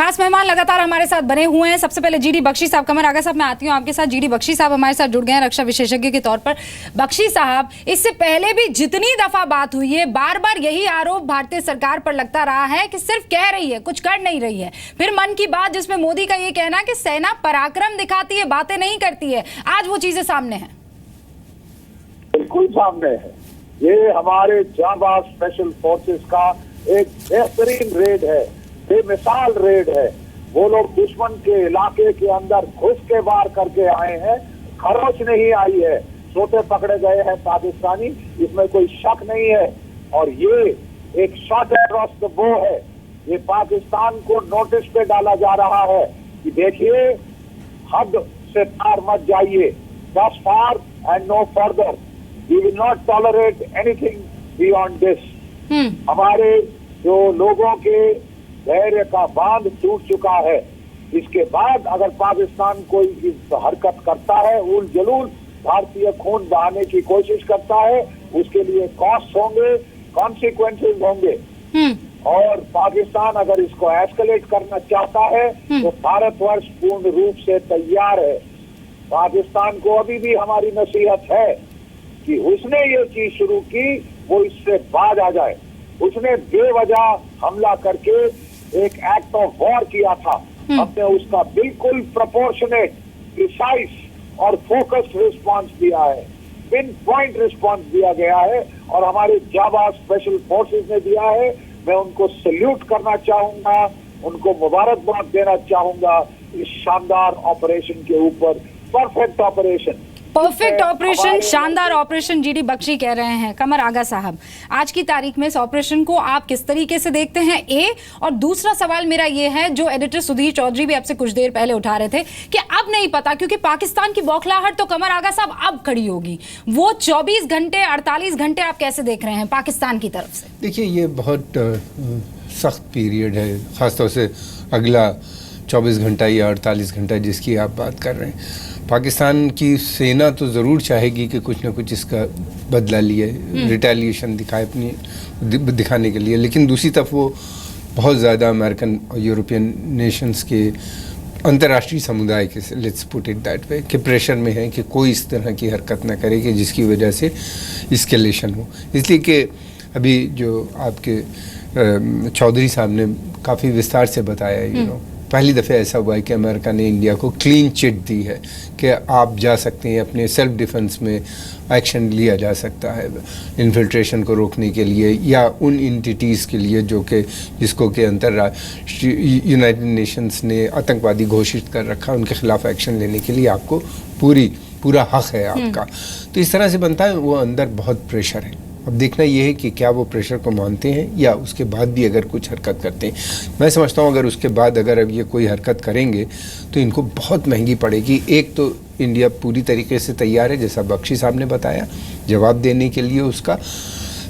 खास मेहमान लगातार हमारे साथ बने हुए हैं। सबसे पहले जीडी बख्शी साहब, कमर आगा साहब मैं आती हूँ आपके साथ। जीडी बख्शी साहब हमारे साथ जुड़ गए हैं रक्षा विशेषज्ञ के तौर पर। बख्शी साहब, इससे पहले भी जितनी दफा बात हुई है, बार बार यही आरोप भारतीय सरकार पर लगता रहा है कि सिर्फ कह रही है, कुछ कर नहीं रही है। फिर मन की बात जिसमें मोदी का ये कहना कि सेना पराक्रम दिखाती है, बातें नहीं करती है, आज वो चीजें सामने है। बिल्कुल सामने है। ये हमारे जांबाज स्पेशल फोर्सेस का एक बेहतरीन रेड है, बेमिसाल रेड है। वो लोग दुश्मन के इलाके के अंदर घुस के वार करके आए हैं, खरोच नहीं आई है, सोते पकड़े गए हैं पाकिस्तानी, इसमें कोई शक नहीं है। और ये एक शॉट अक्रॉस द बो है। ये पाकिस्तान को नोटिस पे डाला जा रहा है कि देखिए, हद से पार मत जाइए, thus far and no further. We will not tolerate anything beyond this. हमारे जो लोगों के धैर्य का बांध टूट चुका है। इसके बाद अगर पाकिस्तान कोई इस हरकत करता है, उल जलूल भारतीय खून बहाने की कोशिश करता है, उसके लिए कॉस्ट होंगे, कॉन्सिक्वेंसेस होंगे। और पाकिस्तान अगर इसको एस्केलेट करना चाहता है तो भारतवर्ष पूर्ण रूप से तैयार है। पाकिस्तान को अभी भी हमारी नसीहत है कि उसने ये चीज शुरू की, वो इससे बाज आ जाए। उसने बेवजह हमला करके एक एक्ट ऑफ वॉर किया था। हमने उसका बिल्कुल प्रोपोर्शनेट, प्रिसाइज और फोकस्ड रिस्पांस दिया है, पिन पॉइंट रिस्पांस दिया गया है और हमारे जाबाज स्पेशल फोर्सेस ने दिया है। मैं उनको सल्यूट करना चाहूंगा, उनको मुबारकबाद देना चाहूंगा इस शानदार ऑपरेशन के ऊपर। परफेक्ट ऑपरेशन, परफेक्ट ऑपरेशन, शानदार ऑपरेशन जीडी बख्शी कह रहे हैं। कमर आगा साहब, आज की तारीख में इस ऑपरेशन को आप किस तरीके से देखते हैं? और दूसरा सवाल मेरा ये है, जो एडिटर सुधीर चौधरी भी आपसे कुछ देर पहले उठा रहे थे कि अब नहीं पता, क्योंकि पाकिस्तान की बौखलाहट तो कमर आगा साहब अब खड़ी होगी, वो 24 घंटे 48 घंटे आप कैसे देख रहे हैं पाकिस्तान की तरफ से? देखिए, ये बहुत सख्त पीरियड है, खासतौर से अगला 24 घंटा या 48 घंटा जिसकी आप बात कर रहे हैं। पाकिस्तान की सेना तो ज़रूर चाहेगी कि कुछ ना कुछ इसका बदला लिए, रिटेलिएशन दिखाए अपनी दिखाने के लिए, लेकिन दूसरी तरफ वो बहुत ज़्यादा अमेरिकन और यूरोपियन नेशंस के अंतर्राष्ट्रीय समुदाय के, let's put it that way, के प्रेशर में है कि कोई इस तरह की हरकत ना करे कि जिसकी वजह से इस्केलेशन हो। इसलिए कि अभी जो आपके चौधरी साहब ने काफ़ी विस्तार से बताया, पहली दफ़े ऐसा हुआ है कि अमेरिका ने इंडिया को क्लीन चिट दी है कि आप जा सकते हैं, अपने सेल्फ डिफेंस में एक्शन लिया जा सकता है इन्फिल्ट्रेशन को रोकने के लिए, या उन एंटिटीज़ के लिए जो कि जिसको कि अंतर्राष्ट्रीय यूनाइटेड नेशंस ने आतंकवादी घोषित कर रखा, उनके खिलाफ एक्शन लेने के लिए आपको पूरा हक है आपका। तो इस तरह से बनता है, वो अंदर बहुत प्रेशर है। अब देखना यह है कि क्या वो प्रेशर को मानते हैं या उसके बाद भी अगर कुछ हरकत करते हैं। मैं समझता हूँ अगर उसके बाद अगर अब ये कोई हरकत करेंगे तो इनको बहुत महंगी पड़ेगी। एक तो इंडिया पूरी तरीके से तैयार है, जैसा बख्शी साहब ने बताया, जवाब देने के लिए उसका।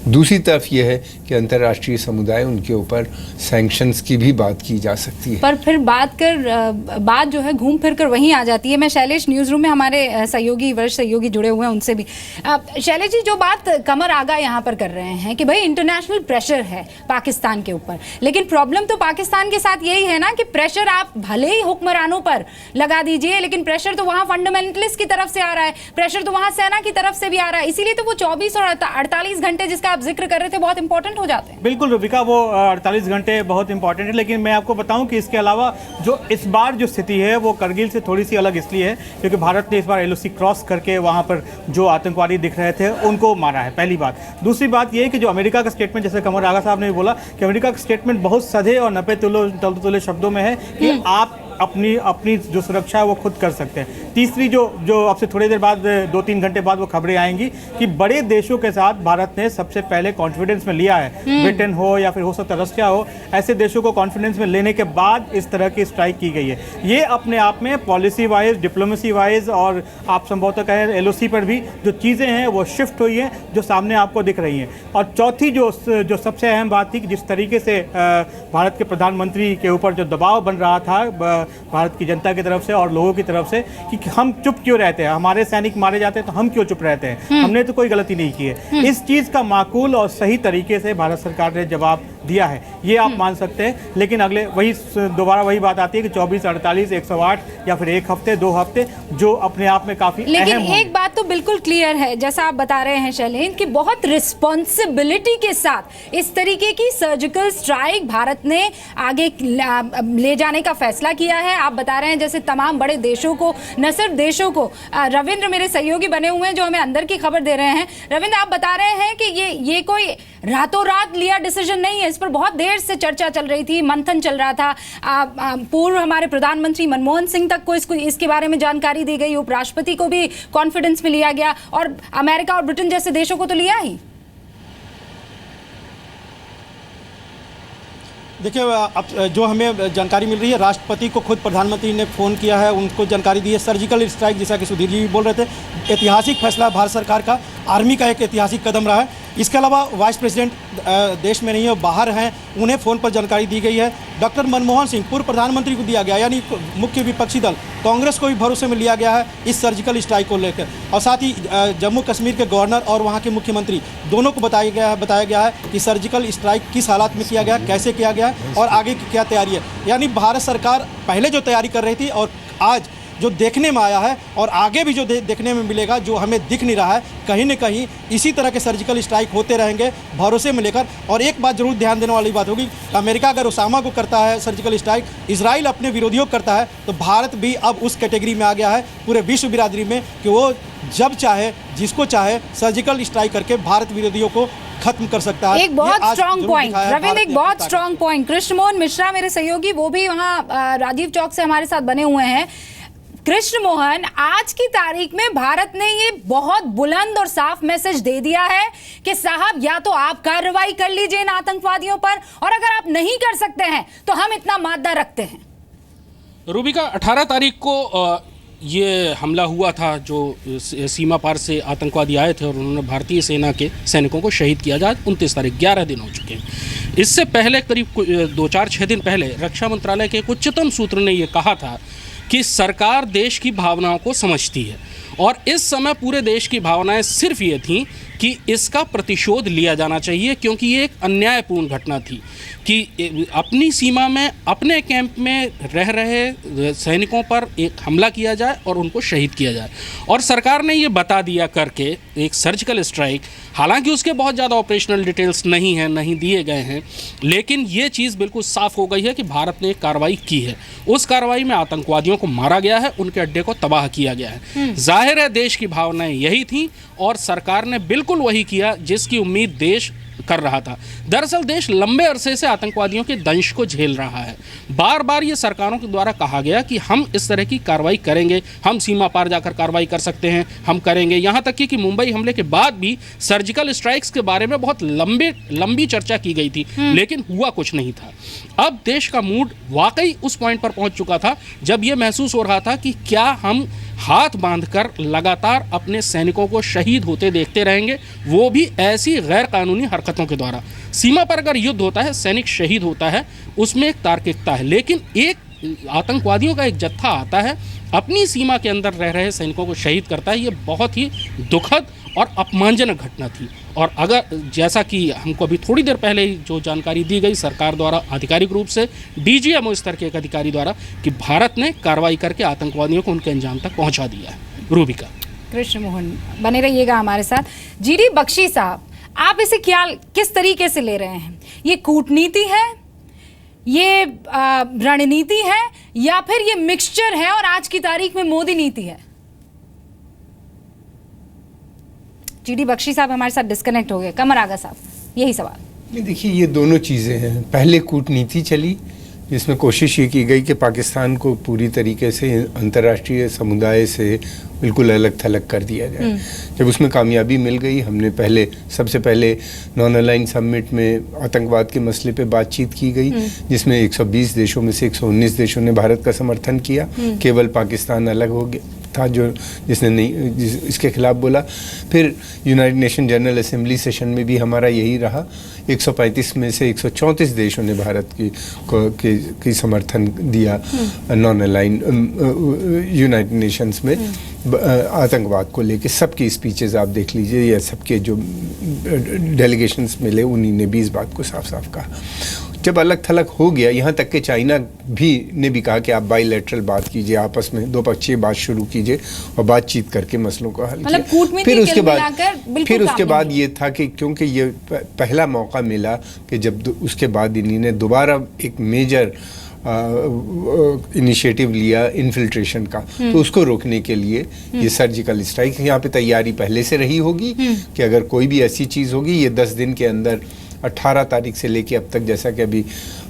दूसरी तरफ यह है कि अंतर्राष्ट्रीय समुदाय उनके ऊपर सैंक्शंस की भी बात की जा सकती है। पर फिर बात जो है घूम फिर कर वहीं आ जाती है। मैं शैलेश, न्यूज़ रूम में हमारे सहयोगी, वर्ष सहयोगी जुड़े हुए हैं, उनसे भी। शैलेश जी, जो बात कमर आगा यहाँ पर कर रहे हैं कि भाई इंटरनेशनल प्रेशर है पाकिस्तान के ऊपर, लेकिन प्रॉब्लम तो पाकिस्तान के साथ यही है ना कि प्रेशर आप भले ही हुक्मरानों पर लगा दीजिए, लेकिन प्रेशर तो वहाँ फंडामेंटलिस्ट की तरफ से आ रहा है, प्रेशर तो वहाँ सेना की तरफ से भी आ रहा है। इसीलिए तो वो 24 और 48 घंटे जिसका आप जिक्र कर रहे थे बहुत इंपॉर्टेंट हो जाते हैं। बिल्कुल रूबिका, वो 48 घंटे बहुत इंपॉर्टेंट है, लेकिन मैं आपको बताऊं कि इसके अलावा जो इस बार जो स्थिति है वो करगिल से थोड़ी सी अलग इसलिए है क्योंकि भारत ने इस बार LOC क्रॉस करके वहां पर जो आतंकवादी दिख रहे थे उनको मारा है, पहली बात। दूसरी बात ये है कि जो अमेरिका का स्टेटमेंट, जैसे कमर आगा साहब ने भी बोला कि अमेरिका का स्टेटमेंट बहुत सधे और नपे तुले शब्दों में है कि आप अपनी जो सुरक्षा है वो खुद कर सकते हैं। तीसरी जो अब से थोड़ी देर बाद 2-3 घंटे बाद वो खबरें आएंगी कि बड़े देशों के साथ भारत ने सबसे पहले कॉन्फिडेंस में लिया है, ब्रिटेन हो या फिर हो सकता है रशिया हो, ऐसे देशों को कॉन्फिडेंस में लेने के बाद इस तरह की स्ट्राइक की गई है। ये अपने आप में पॉलिसी वाइज, डिप्लोमेसी वाइज और आप संभवतः कहें LOC पर भी जो चीज़ें हैं वो शिफ्ट हुई हैं, जो सामने आपको दिख रही हैं। और चौथी जो सबसे अहम बात थी कि जिस तरीके से भारत के प्रधानमंत्री के ऊपर जो दबाव बन रहा था भारत की जनता की तरफ से और लोगों की तरफ से कि हम चुप क्यों रहते हैं, हमारे सैनिक मारे जाते हैं तो हम क्यों चुप रहते हैं, हमने तो कोई गलती नहीं की है। इस चीज़ का माकूल और सही तरीके से भारत सरकार ने जवाब दिया है, ये आप मान सकते हैं। लेकिन अगले दोबारा वही बात आती है कि 24, 48, 108 या फिर 1 हफ्ते 2 हफ्ते, जो अपने आप में काफी लेकिन एक बात तो बिल्कुल क्लियर है, जैसा आप बता रहे हैं शैलेंद्र, कि बहुत रिस्पॉन्सिबिलिटी के साथ इस तरीके की सर्जिकल स्ट्राइक भारत ने आगे ले जाने का फैसला किया है। आप बता रहे हैं जैसे तमाम बड़े देशों को, न सिर्फ देशों को, रविंद्र मेरे सहयोगी बने हुए हैं जो हमें अंदर की खबर दे रहे हैं। रविंद्र, आप बता रहे हैं कि ये कोई रातों रात लिया डिसीजन नहीं है, इस पर बहुत देर से चर्चा चल रही थी, मंथन चल रहा था। पूर्व हमारे प्रधानमंत्री मनमोहन सिंह तक को इसके बारे में जानकारी दी गई, उपराष्ट्रपति को भी कॉन्फिडेंस में लिया गया, और अमेरिका और ब्रिटेन जैसे देशों को तो लिया ही। देखिए, अब जो हमें जानकारी मिल रही है, राष्ट्रपति को खुद प्रधानमंत्री ने फ़ोन किया है, उनको जानकारी दी है। सर्जिकल स्ट्राइक, जैसा कि सुधीर जी भी बोल रहे थे, ऐतिहासिक फैसला भारत सरकार का, आर्मी का एक ऐतिहासिक कदम रहा है। इसके अलावा वाइस प्रेसिडेंट देश में नहीं है, बाहर हैं, उन्हें फ़ोन पर जानकारी दी गई है। डॉक्टर मनमोहन सिंह पूर्व प्रधानमंत्री को दिया गया, यानी मुख्य विपक्षी दल कांग्रेस को भी भरोसे में लिया गया है इस सर्जिकल स्ट्राइक को लेकर। और साथ ही जम्मू कश्मीर के गवर्नर और वहाँ के मुख्यमंत्री दोनों को बताया गया है कि सर्जिकल स्ट्राइक किस हालात में किया गया, कैसे किया गया और आगे की क्या तैयारी है। यानी भारत सरकार पहले जो तैयारी कर रही थी और आज जो देखने में आया है और आगे भी जो देखने में मिलेगा, जो हमें दिख नहीं रहा है, कहीं न कहीं इसी तरह के सर्जिकल स्ट्राइक होते रहेंगे भरोसे में लेकर। और एक बात जरूर ध्यान देने वाली बात होगी, अमेरिका अगर ओसामा को करता है सर्जिकल स्ट्राइक, इजराइल अपने विरोधियों को करता है, तो भारत भी अब उस कैटेगरी में आ गया है पूरे विश्व बिरादरी में कि वो जब चाहे, जिसको चाहे, सर्जिकल स्ट्राइक करके भारत विरोधियों को खत्म कर सकता है। एक बहुत स्ट्रांग पॉइंट रविंद्र, एक बहुत स्ट्रांग पॉइंट। कृष्णमोहन मिश्रा मेरे सहयोगी, वो भी वहाँ राजीव चौक से हमारे साथ बने हुए हैं। कृष्ण मोहन, आज की तारीख में भारत ने ये बहुत बुलंद और साफ मैसेज दे दिया है कि साहब, या तो आप कार्रवाई कर लीजिए इन आतंकवादियों पर, और अगर आप नहीं कर सकते हैं तो हम इतना मादा रखते हैं। रूबिका, 18 तारीख को ये हमला हुआ था, जो सीमा पार से आतंकवादी आए थे और उन्होंने भारतीय सेना के सैनिकों को शहीद किया। आज 29 तारीख, 11 दिन हो चुके हैं। इससे पहले करीब 2-4-6 दिन पहले रक्षा मंत्रालय के एक उच्चतम सूत्र ने यह कहा था कि सरकार देश की भावनाओं को समझती है, और इस समय पूरे देश की भावनाएं सिर्फ ये थीं कि इसका प्रतिशोध लिया जाना चाहिए, क्योंकि ये एक अन्यायपूर्ण घटना थी कि अपनी सीमा में, अपने कैंप में रह रहे सैनिकों पर एक हमला किया जाए और उनको शहीद किया जाए। और सरकार ने ये बता दिया करके एक सर्जिकल स्ट्राइक, हालांकि उसके बहुत ज़्यादा ऑपरेशनल डिटेल्स नहीं दिए गए हैं, लेकिन ये चीज़ बिल्कुल साफ हो गई है कि भारत ने एक कार्रवाई की है। उस कार्रवाई में आतंकवादियों को मारा गया है, उनके अड्डे को तबाह किया गया है। जाहिर है देश की भावनाएं यही थी, और सरकार ने बिल्कुल वही किया जिसकी उम्मीद देश कर रहा था। दरअसल देश लंबे अरसे से आतंकवादियों के दंश को झेल रहा है। बार बार ये सरकारों के द्वारा कहा गया कि हम इस तरह की कार्रवाई करेंगे, हम सीमा पार जाकर कार्रवाई कर सकते हैं, हम करेंगे। यहाँ तक कि मुंबई हमले के बाद भी सर्जिकल स्ट्राइक्स के बारे में बहुत लंबी चर्चा की गई थी, लेकिन हुआ कुछ नहीं था। अब देश का मूड वाकई उस पॉइंट पर पहुंच चुका था जब यह महसूस हो रहा था कि क्या हम हाथ बांधकर लगातार अपने सैनिकों को शहीद होते देखते रहेंगे, वो भी ऐसी गैर कानूनी हरकतों के द्वारा। सीमा पर अगर युद्ध होता है, सैनिक शहीद होता है, उसमें एक तार्किकता है, लेकिन एक आतंकवादियों का एक जत्था आता है, अपनी सीमा के अंदर रह रहे सैनिकों को शहीद करता है। ये बहुत ही दुखद और अपमानजनक घटना थी। और अगर, जैसा कि हमको अभी थोड़ी देर पहले जो जानकारी दी गई सरकार द्वारा आधिकारिक रूप से DGMO स्तर के एक अधिकारी द्वारा, कि भारत ने कार्रवाई करके आतंकवादियों को उनके अंजाम तक पहुंचा दिया है। रूबिका, कृष्ण मोहन बने रहिएगा हमारे साथ। GD बख्शी साहब, आप इसे किस तरीके से ले रहे हैं? ये कूटनीति है, ये रणनीति है, या फिर ये मिक्सचर है और आज की तारीख में मोदी नीति है? GD बख्शी साहब हमारे साथ डिस्कनेक्ट हो गए। कमर आगा साहब, यही सवाल। देखिए, ये दोनों चीज़ें हैं। पहले कूटनीति चली, जिसमें कोशिश ये की गई कि पाकिस्तान को पूरी तरीके से अंतर्राष्ट्रीय समुदाय से बिल्कुल अलग थलग कर दिया जाए। जब उसमें कामयाबी मिल गई, हमने सबसे पहले नॉन अलाइन समिट में आतंकवाद के मसले पे बातचीत की गई, जिसमें 120 देशों में से 119 देशों ने भारत का समर्थन किया, केवल पाकिस्तान अलग हो गया था जो जिसने नहीं इसके खिलाफ बोला। फिर United nation general assembly session में भी हमारा यही रहा। 135 में से 134 देशों ने भारत की समर्थन दिया नॉन अलाइन यूनाइटेड नेशंस में आतंकवाद को लेके। सबकी स्पीचेस आप देख लीजिए, या सबके जो डेलीगेशंस मिले उन्हीं ने भी इस बात को साफ साफ कहा। जब अलग थलग हो गया, यहाँ तक कि चाइना ने भी कहा कि आप बाईलैटरल बात कीजिए, आपस में दो पक्षीय बात शुरू कीजिए और बातचीत करके मसलों को हल किया। फिर उसके बाद ये था कि क्योंकि ये पहला मौका मिला कि जब उसके बाद इन्होंने दोबारा एक मेजर इनिशिएटिव लिया इन्फिल्ट्रेशन का, तो उसको रोकने के लिए ये सर्जिकल स्ट्राइक, यहाँ पे तैयारी पहले से रही होगी कि अगर कोई भी ऐसी चीज़ होगी, ये 10 दिन के अंदर 18 तारीख से लेके अब तक, जैसा कि अभी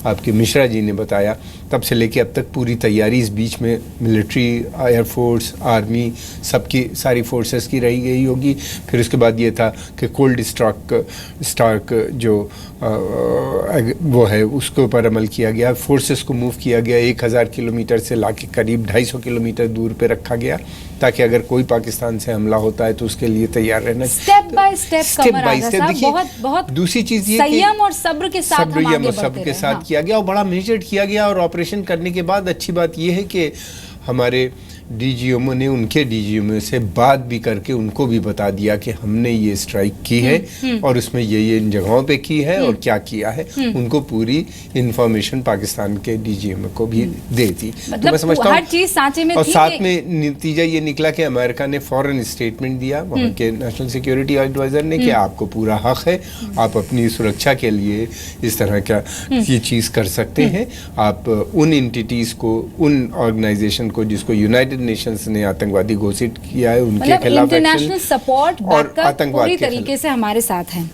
आपके मिश्रा जी ने बताया, तब से लेके अब तक पूरी तैयारी इस बीच में मिलिट्री, एयरफोर्स, आर्मी, सबकी सारी फोर्सेस की रही गई होगी। फिर उसके बाद ये था कि कोल्ड स्टार्क जो वो है उसके ऊपर अमल किया गया, फोर्सेस को मूव किया गया, 1000 किलोमीटर से लाके करीब 250 किलोमीटर दूर पे रखा गया, ताकि अगर कोई पाकिस्तान से हमला होता है तो उसके लिए तैयार रहना। स्टेप बाय स्टेप देखिए, बहुत दूसरी चीज ये संयम और सब्र के साथ किया गया और बड़ा मेजर्ड किया गया। और ऑपरेशन करने के बाद अच्छी बात यह है कि हमारे डीजीएमओ ने उनके डीजीएमओ से बात भी करके उनको भी बता दिया कि हमने ये स्ट्राइक की है और उसमें ये इन जगहों पे की है और क्या किया है। उनको पूरी इंफॉर्मेशन पाकिस्तान के डीजीएमओ को भी दे दी। मतलब तो मैं समझता हर चीज सांचे में और थी। साथ में नतीजा ये निकला कि अमेरिका ने फौरन स्टेटमेंट दिया, वहाँ के नेशनल सिक्योरिटी एडवाइजर ने, कि आपको पूरा हक है, आप अपनी सुरक्षा के लिए इस तरह का ये चीज़ कर सकते हैं। आप उन एंटिटीज़ को, उन ऑर्गेनाइजेशन को जिसको यूनाइटेड नेशंस ने आतंकवादी घोषित किया है, उनके खिलाफ इंटरनेशनल सपोर्ट और आतंकवाद पूरी तरीके से हमारे साथ है।